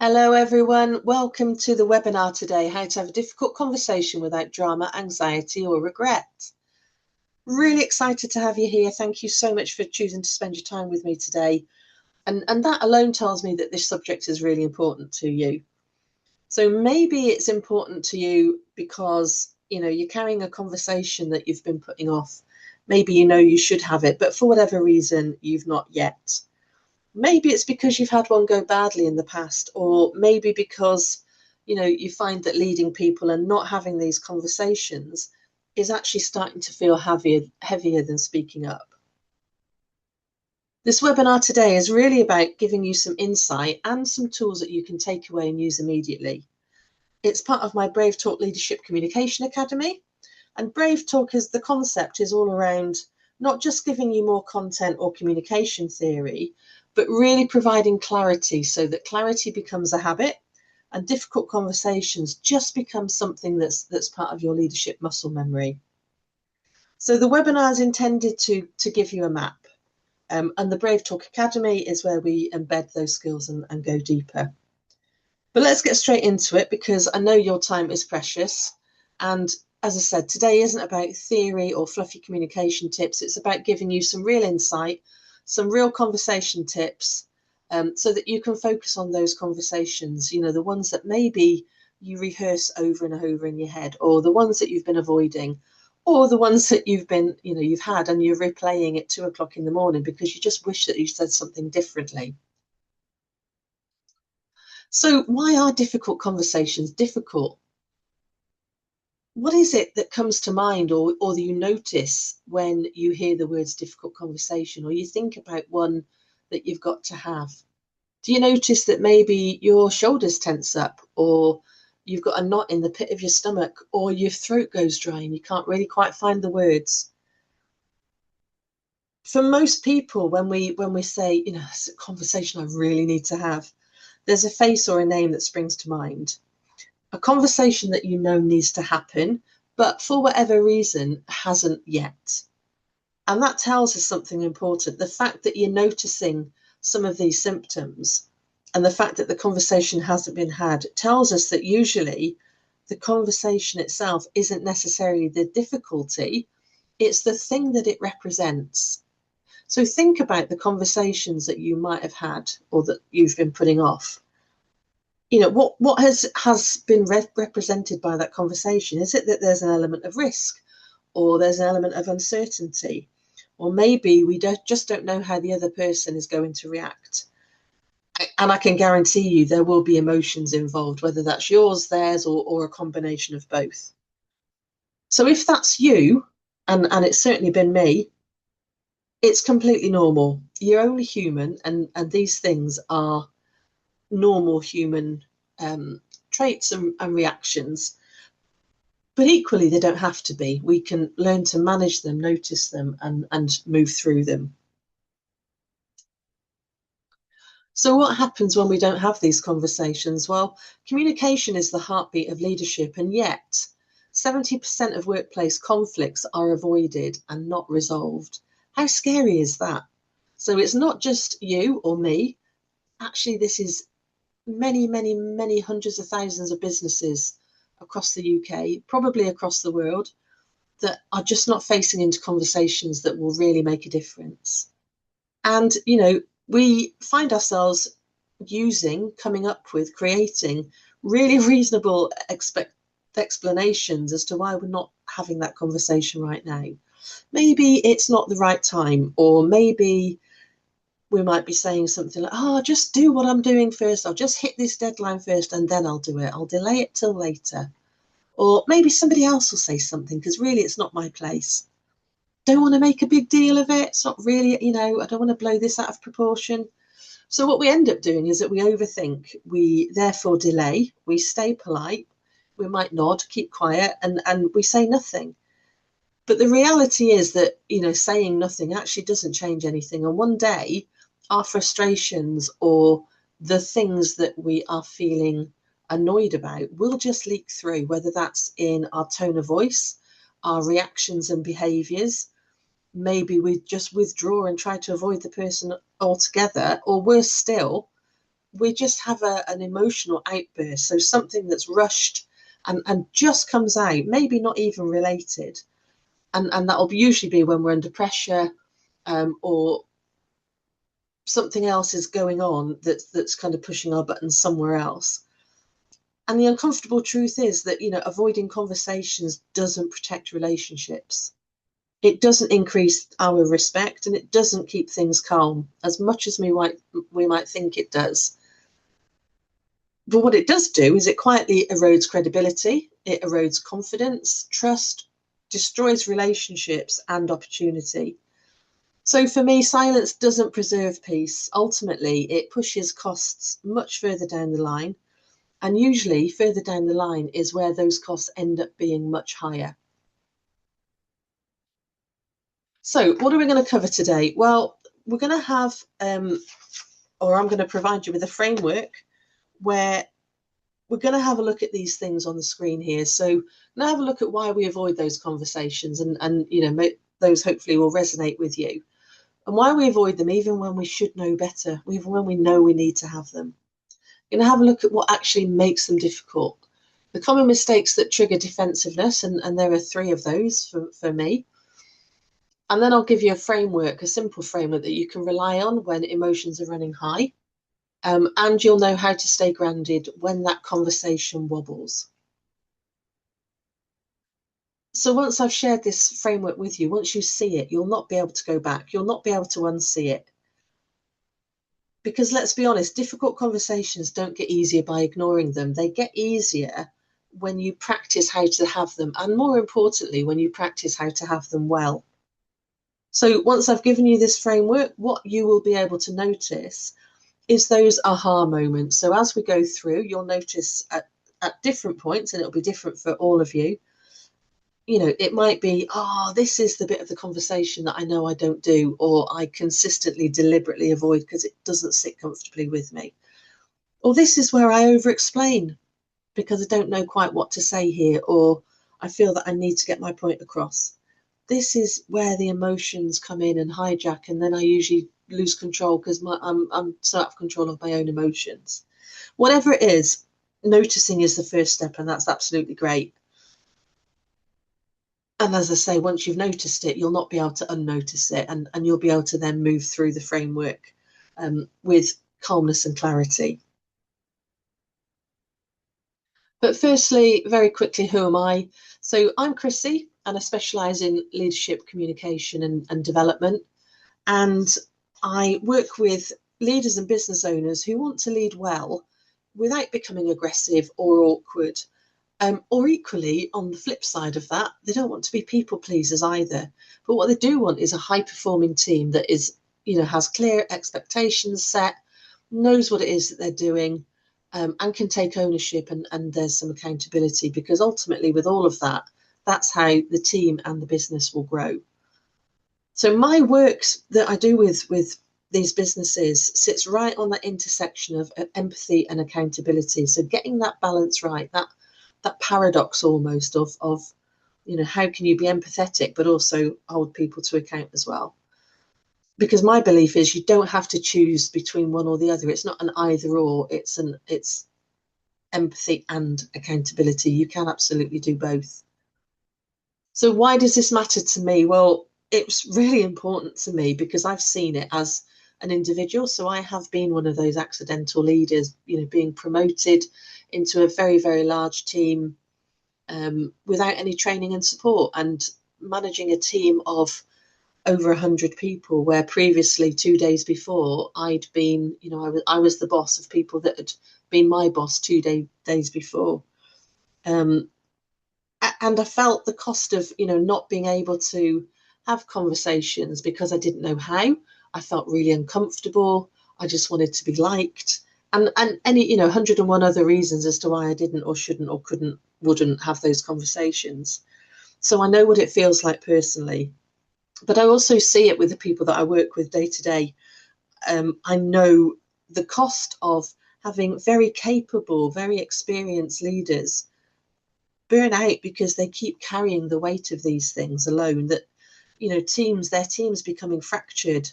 Hello everyone, welcome to the webinar today, how to have a difficult conversation without drama, anxiety or regret. Really excited to have you here. Thank you so much for choosing to spend your time with me today. And that alone tells me that this subject is really important to you. So maybe it's important to you because, you're carrying a conversation that you've been putting off. Maybe you should have it, but for whatever reason, you've not yet. Maybe it's because you've had one go badly in the past, or maybe because, you find that leading people and not having these conversations is actually starting to feel heavier than speaking up. This webinar today is really about giving you some insight and some tools that you can take away and use immediately. It's part of my Brave Talk Leadership Communication Academy, and Brave Talk the concept is all around not just giving you more content or communication theory, but really providing clarity so that clarity becomes a habit and difficult conversations just become something that's part of your leadership muscle memory. So the webinar is intended to give you a map, and the Brave Talk Academy is where we embed those skills and go deeper. But let's get straight into it, because I know your time is precious. And as I said, today isn't about theory or fluffy communication tips. It's about giving you some real insight, some real conversation tips, so that you can focus on those conversations, the ones that maybe you rehearse over and over in your head, or the ones that you've been avoiding, or the ones that you've had and you're replaying at 2 o'clock in the morning because you just wish that you said something differently. So why are difficult conversations difficult? What is it that comes to mind or that you notice when you hear the words difficult conversation, or you think about one that you've got to have? Do you notice that maybe your shoulders tense up, or you've got a knot in the pit of your stomach, or your throat goes dry and you can't really quite find the words? For most people, when we say, it's a conversation I really need to have, there's a face or a name that springs to mind. A conversation that needs to happen, but for whatever reason hasn't yet. And that tells us something important. The fact that you're noticing some of these symptoms and the fact that the conversation hasn't been had tells us that usually the conversation itself isn't necessarily the difficulty, it's the thing that it represents. So think about the conversations that you might have had or that you've been putting off. What has been represented by that conversation? Is it that there's an element of risk, or there's an element of uncertainty, or maybe we just don't know how the other person is going to react? And I can guarantee you there will be emotions involved, whether that's yours, theirs, or a combination of both. So if that's you, and it's certainly been me, it's completely normal. You're only human, and these things are normal human traits and reactions, but equally they don't have to be. We can learn to manage them, notice them, and move through them. So what happens when we don't have these conversations? Well, communication is the heartbeat of leadership, and yet 70% of workplace conflicts are avoided and not resolved. How scary is that? So it's not just you or me. Actually, this is many, many, many hundreds of thousands of businesses across the UK, probably across the world, that are just not facing into conversations that will really make a difference. And, we find ourselves coming up with, creating really reasonable explanations as to why we're not having that conversation right now. Maybe it's not the right time, or maybe we might be saying something like, oh, just do what I'm doing first. I'll just hit this deadline first and then I'll do it. I'll delay it till later. Or maybe somebody else will say something because really it's not my place. Don't want to make a big deal of it. It's not really, I don't want to blow this out of proportion. So what we end up doing is that we overthink. We therefore delay. We stay polite. We might nod, keep quiet, and we say nothing. But the reality is that, saying nothing actually doesn't change anything. And one day, our frustrations or the things that we are feeling annoyed about will just leak through, whether that's in our tone of voice, our reactions and behaviours. Maybe we just withdraw and try to avoid the person altogether, or worse still, we just have an emotional outburst. So something that's rushed and just comes out, maybe not even related. And that'll usually be when we're under pressure, or something else is going on that's kind of pushing our buttons somewhere else. And the uncomfortable truth is that, avoiding conversations doesn't protect relationships. It doesn't increase our respect, and it doesn't keep things calm as much as we might think it does. But what it does do is it quietly erodes credibility, it erodes confidence, trust, destroys relationships and opportunity. So for me, silence doesn't preserve peace. Ultimately, it pushes costs much further down the line. And usually further down the line is where those costs end up being much higher. So what are we going to cover today? Well, we're going to have, or I'm going to provide you with a framework where we're going to have a look at these things on the screen here. So now have a look at why we avoid those conversations, and those hopefully will resonate with you, and why we avoid them even when we should know better, even when we know we need to have them. You're going to have a look at what actually makes them difficult, the common mistakes that trigger defensiveness, and there are 3 of those for me. And then I'll give you a framework, a simple framework that you can rely on when emotions are running high. And you'll know how to stay grounded when that conversation wobbles. So once I've shared this framework with you, once you see it, you'll not be able to go back. You'll not be able to unsee it. Because let's be honest, difficult conversations don't get easier by ignoring them. They get easier when you practice how to have them, and more importantly, when you practice how to have them well. So once I've given you this framework, what you will be able to notice is those aha moments. So as we go through, you'll notice at different points, and it'll be different for all of you. It might be, this is the bit of the conversation that I know I don't do, or I consistently, deliberately avoid because it doesn't sit comfortably with me. Or this is where I over-explain because I don't know quite what to say here, or I feel that I need to get my point across. This is where the emotions come in and hijack, and then I usually lose control because I'm so out of control of my own emotions. Whatever it is, noticing is the first step, and that's absolutely great. And as I say, once you've noticed it, you'll not be able to unnotice it, and you'll be able to then move through the framework with calmness and clarity. But firstly, very quickly, who am I? So I'm Chrissy, and I specialise in leadership, communication and development. And I work with leaders and business owners who want to lead well without becoming aggressive or awkward. Or equally, on the flip side of that, they don't want to be people pleasers either. But what they do want is a high performing team that is, has clear expectations set, knows what it is that they're doing, and can take ownership, and there's some accountability, because ultimately with all of that, that's how the team and the business will grow. So my work that I do with these businesses sits right on that intersection of empathy and accountability. So getting that balance right, that paradox almost of how can you be empathetic but also hold people to account as well? Because my belief is you don't have to choose between one or the other. It's not an either or, it's empathy and accountability. You can absolutely do both. So why does this matter to me? Well, it's really important to me because I've seen it as an individual. So I have been one of those accidental leaders, being promoted into a very, very large team without any training and support, and managing a team of over 100 people, where previously 2 days before I'd been, I was the boss of people that had been my boss 2 days before. And I felt the cost of, not being able to have conversations because I didn't know how. I felt really uncomfortable. I just wanted to be liked. And any, 101 other reasons as to why I didn't or shouldn't or wouldn't have those conversations. So I know what it feels like personally. But I also see it with the people that I work with day to day. I know the cost of having very capable, very experienced leaders burn out because they keep carrying the weight of these things alone, that, their teams becoming fractured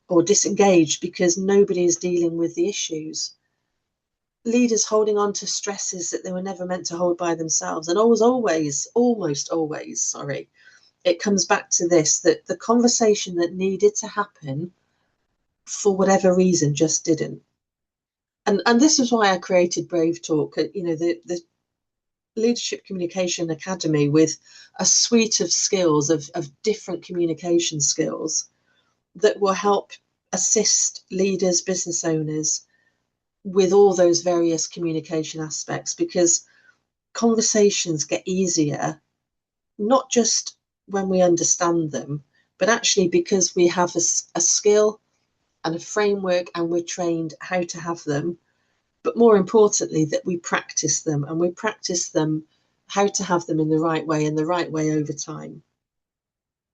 or disengaged because nobody is dealing with the issues. leaders holding on to stresses that they were never meant to hold by themselves. And almost always, sorry, it comes back to this, that the conversation that needed to happen for whatever reason just didn't. And this is why I created Brave Talk, the Leadership Communication Academy, with a suite of skills, of different communication skills that will help assist leaders, business owners with all those various communication aspects, because conversations get easier, not just when we understand them, but actually because we have a skill and a framework and we're trained how to have them, but more importantly, that we practice them, and we practice them how to have them in the right way and the right way over time.